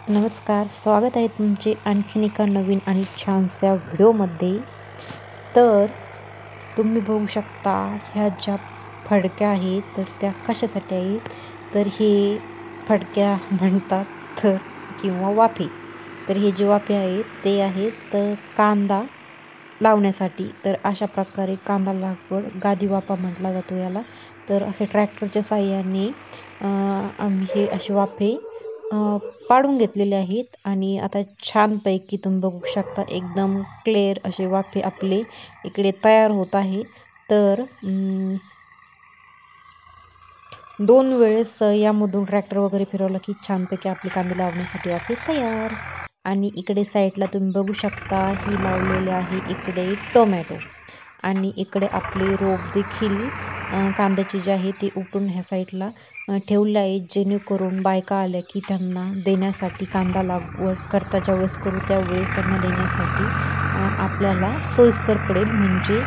नमस्कार, स्वागत आहे तुमचे आणखीन एका नवीन आणि छानशा व्हिडिओमध्ये. तर तुम्ही बघू शकता ह्या ज्या फडक्या आहेत तर त्या कशासाठी आहेत, तर हे फडक्या म्हणतात तर किंवा वाफे. तर हे जे वाफे आहेत ते आहेत तर कांदा लावण्यासाठी. तर अशा प्रकारे कांदा लागवड गादी वाफा म्हटला जातो याला. तर असे ट्रॅक्टरच्या साहाय्याने आम्ही हे असे वाफे पाडून घेतलेले आहेत आणि आता छानपैकी तुम्ही बघू शकता एकदम क्लिअर असे वाफे आपले इकडे तयार होत आहे. तर 2 वेळेस यामधून ट्रॅक्टर वगैरे फिरवलं की छानपैकी आपली कांदे लावण्यासाठी वाफे तयार. आणि इकडे साईडला तुम्ही बघू शकता ही लावलेले आहे इकडे टोमॅटो आणि इकडे आपले रोप देखील कांद्याचे जे आहे ते उपटून ह्या साईडला ठेवले आहे, जेणेकरून बायका आल्या की त्यांना देण्यासाठी कांदा लागवड करता ज्यावेळेस करू त्यावेळेस त्यांना देण्यासाठी आपल्याला सोयीस्कर पडेल, म्हणजे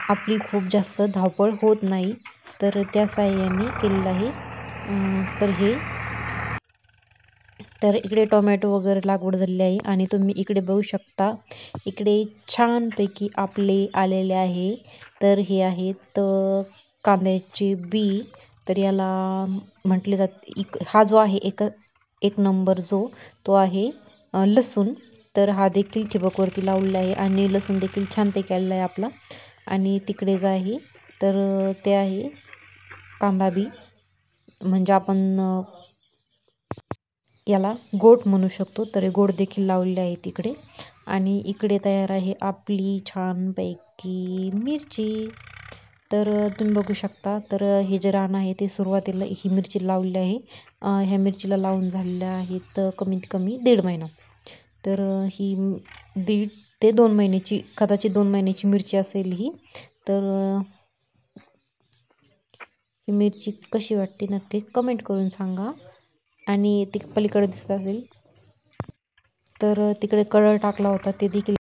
आपली खूप जास्त धावपळ होत नाही. तर त्या साहाय्याने केलेलं आहे. तर इकडे टोमॅटो वगैरे लागवड झालेली आहे आणि तुम्ही इकडे बघू शकता इकडे छानपैकी आपले आलेले आहे. तर हे आहेत कांद्याचे बी. तर याला म्हटले जाते हा जो आहे एक नंबर जो तो आहे लसूण. तर हा देखील ठिबकवरती लावलेला आहे आणि लसूण देखील छानपैकी आलेला आहे आपला. आणि तिकडे जे आहे तर ते आहे कांदा बी, म्हणजे आपण याला गोट म्हणू शकतो. तर गोट देखील लावलेले आहे तिकडे. आणि इकडे तयार आहे आपली छानपैकी मिरची. तर तुम्ही बघू शकता तर हे जे रान आहे ते सुरुवातीला ही मिरची लावलेली आहे. ह्या मिरचीला लावून झालेल्या आहेत कमीत कमी 1.5 महिना. तर ही 1.5 ते 2 महिन्याची, कदाचित 2 महिन्याची मिरची असेल ही. तर ही मिरची कशी वाटते नक्की कमेंट करून सांगा. आणि ती पलीकडे दिसत असेल तर तिकडे कळर टाकला होता ते देखील